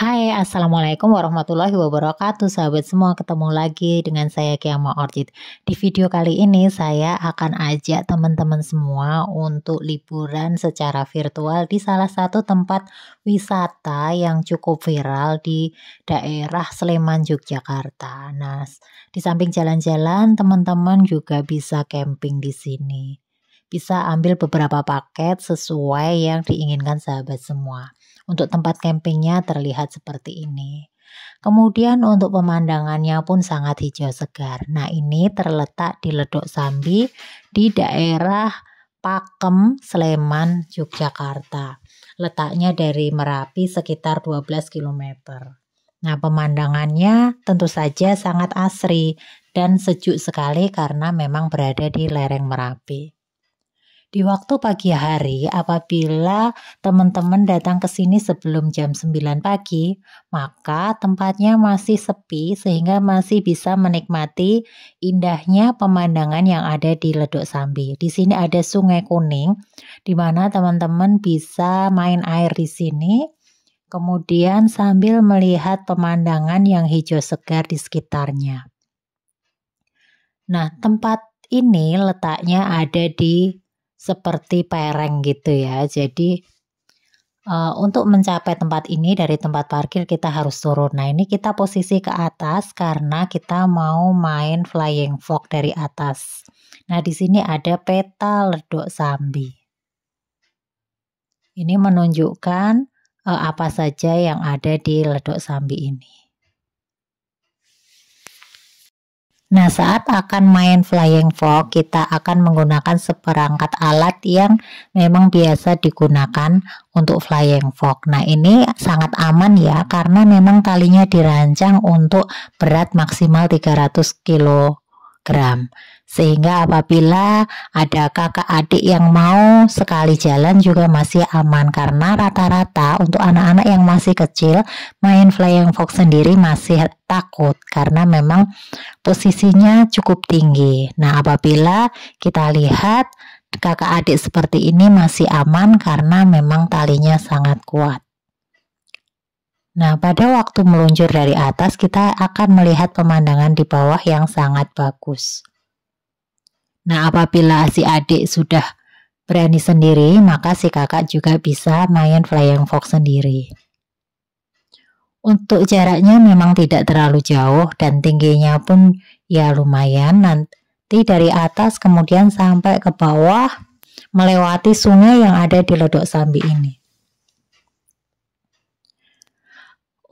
Hai, assalamualaikum warahmatullahi wabarakatuh. Sahabat semua, ketemu lagi dengan saya Kiama Orchid. Di video kali ini saya akan ajak teman-teman semua untuk liburan secara virtual di salah satu tempat wisata yang cukup viral di daerah Sleman, Yogyakarta. Nah, di samping jalan-jalan, teman-teman juga bisa camping di sini. Bisa ambil beberapa paket sesuai yang diinginkan sahabat semua. Untuk tempat campingnya terlihat seperti ini. Kemudian untuk pemandangannya pun sangat hijau segar. Nah, ini terletak di Ledok Sambi di daerah Pakem, Sleman, Yogyakarta. Letaknya dari Merapi sekitar 12 km. Nah, pemandangannya tentu saja sangat asri dan sejuk sekali karena memang berada di lereng Merapi. Di waktu pagi hari, apabila teman-teman datang ke sini sebelum jam 9 pagi, maka tempatnya masih sepi sehingga masih bisa menikmati indahnya pemandangan yang ada di Ledok Sambi. Di sini ada Sungai Kuning, di mana teman-teman bisa main air di sini, kemudian sambil melihat pemandangan yang hijau segar di sekitarnya. Nah, tempat ini letaknya ada di seperti pereng gitu ya. Jadi untuk mencapai tempat ini dari tempat parkir kita harus turun. Nah, ini kita posisi ke atas karena kita mau main flying fox dari atas. Nah, di sini ada peta Ledok Sambi. Ini menunjukkan apa saja yang ada di Ledok Sambi ini. Nah, saat akan main flying fox, kita akan menggunakan seperangkat alat yang memang biasa digunakan untuk flying fox. Nah, ini sangat aman ya, karena memang talinya dirancang untuk berat maksimal 300 kg. Sehingga apabila ada kakak adik yang mau sekali jalan juga masih aman, karena rata-rata untuk anak-anak yang masih kecil main flying fox sendiri masih takut karena memang posisinya cukup tinggi. Nah, apabila kita lihat kakak adik seperti ini masih aman karena memang talinya sangat kuat. Nah, pada waktu meluncur dari atas kita akan melihat pemandangan di bawah yang sangat bagus. Nah, apabila si adik sudah berani sendiri, maka si kakak juga bisa main flying fox sendiri. Untuk jaraknya memang tidak terlalu jauh dan tingginya pun ya lumayan. Nanti dari atas kemudian sampai ke bawah melewati sungai yang ada di Ledok Sambi ini.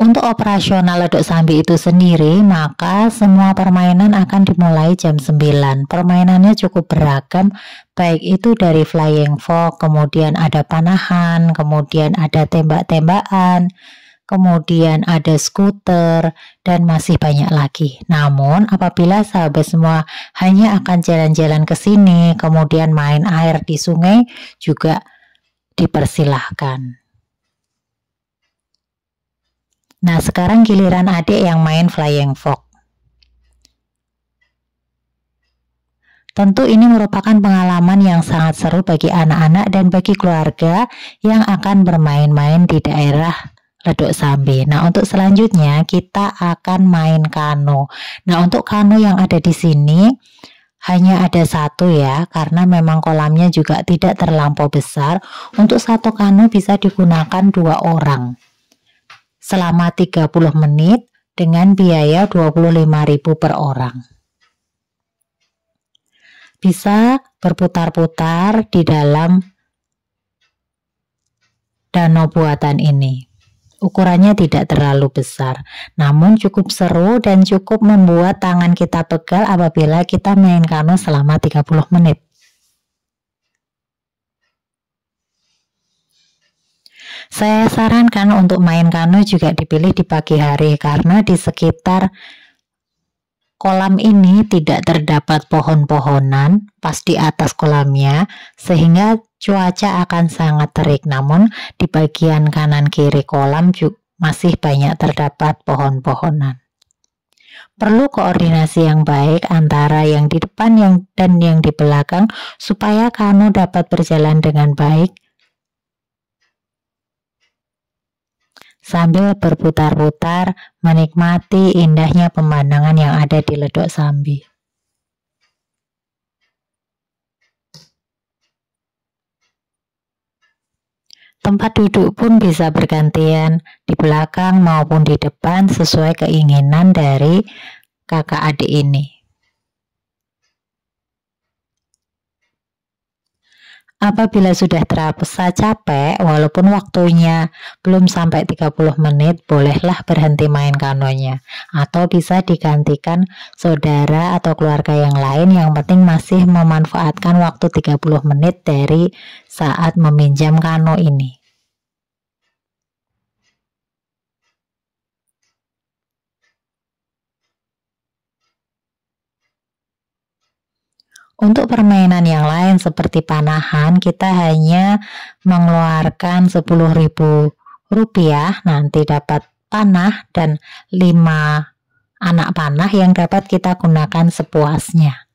Untuk operasional Ledok Sambi itu sendiri, maka semua permainan akan dimulai jam 9. Permainannya cukup beragam, baik itu dari flying fox, kemudian ada panahan, kemudian ada tembak-tembakan, kemudian ada skuter, dan masih banyak lagi. Namun, apabila sahabat semua hanya akan jalan-jalan ke sini, kemudian main air di sungai, juga dipersilahkan. Nah, sekarang giliran adik yang main flying fox. Tentu ini merupakan pengalaman yang sangat seru bagi anak-anak dan bagi keluarga yang akan bermain-main di daerah Ledok Sambi. Nah, untuk selanjutnya kita akan main kano. Nah, untuk kano yang ada di sini hanya ada satu ya, karena memang kolamnya juga tidak terlampau besar. Untuk satu kano bisa digunakan 2 orang. Selama 30 menit dengan biaya 25.000 per orang. Bisa berputar-putar di dalam danau buatan ini. Ukurannya tidak terlalu besar, namun cukup seru dan cukup membuat tangan kita pegal apabila kita main kano selama 30 menit. Saya sarankan untuk main kano juga dipilih di pagi hari karena di sekitar kolam ini tidak terdapat pohon-pohonan pas di atas kolamnya sehingga cuaca akan sangat terik. Namun di bagian kanan kiri kolam juga masih banyak terdapat pohon-pohonan. Perlu koordinasi yang baik antara yang di depan dan yang di belakang supaya kano dapat berjalan dengan baik. sambil berputar-putar menikmati indahnya pemandangan yang ada di Ledok Sambi. Tempat duduk pun bisa bergantian di belakang maupun di depan sesuai keinginan dari kakak adik ini. Apabila sudah terasa capek, walaupun waktunya belum sampai 30 menit, bolehlah berhenti main kanonya. Atau bisa digantikan saudara atau keluarga yang lain, yang penting masih memanfaatkan waktu 30 menit dari saat meminjam kano ini. Untuk permainan yang lain seperti panahan, kita hanya mengeluarkan Rp10.000, nanti dapat panah dan 5 anak panah yang dapat kita gunakan sepuasnya.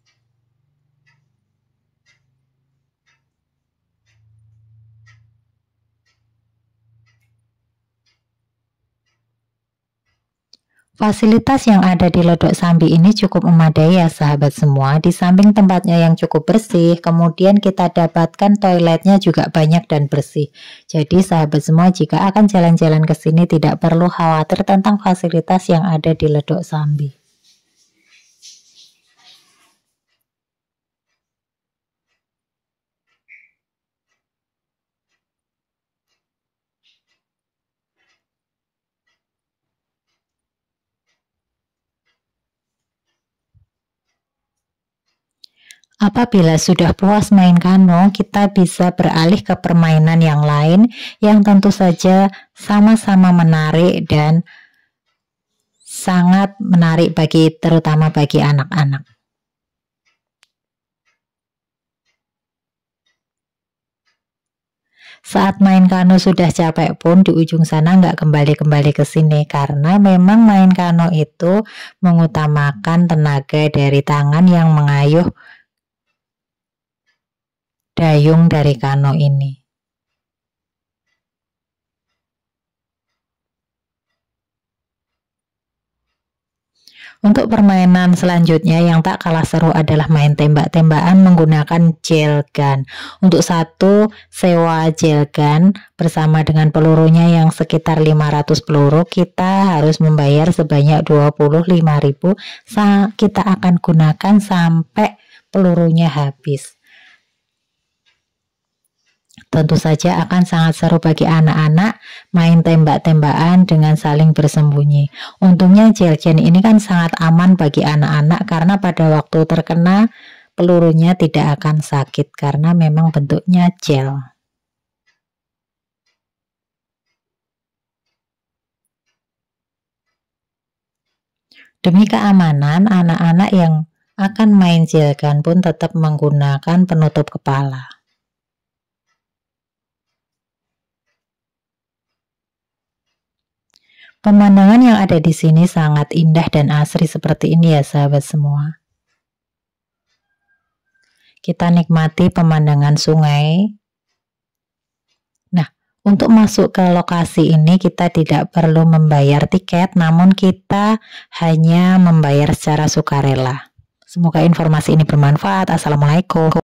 Fasilitas yang ada di Ledok Sambi ini cukup memadai ya sahabat semua. Di samping tempatnya yang cukup bersih, kemudian kita dapatkan toiletnya juga banyak dan bersih. Jadi sahabat semua, jika akan jalan-jalan ke sini tidak perlu khawatir tentang fasilitas yang ada di Ledok Sambi. Apabila sudah puas main kano, kita bisa beralih ke permainan yang lain yang tentu saja sama-sama menarik dan sangat menarik terutama bagi anak-anak. Saat main kano sudah capek pun di ujung sana nggak kembali-kembali ke sini, karena memang main kano itu mengutamakan tenaga dari tangan yang mengayuh dayung dari kano ini. Untuk permainan selanjutnya yang tak kalah seru adalah main tembak-tembakan menggunakan gel gun. Untuk satu sewa gel gun bersama dengan pelurunya yang sekitar 500 peluru, kita harus membayar sebanyak 25.000. Kita akan gunakan sampai pelurunya habis. Tentu saja akan sangat seru bagi anak-anak main tembak-tembakan dengan saling bersembunyi. Untungnya gel gun ini kan sangat aman bagi anak-anak karena pada waktu terkena pelurunya tidak akan sakit karena memang bentuknya gel. Demi keamanan, anak-anak yang akan main gel gun pun tetap menggunakan penutup kepala. Pemandangan yang ada di sini sangat indah dan asri seperti ini ya sahabat semua. Kita nikmati pemandangan sungai. Nah, untuk masuk ke lokasi ini kita tidak perlu membayar tiket, namun kita hanya membayar secara sukarela. Semoga informasi ini bermanfaat. Assalamualaikum.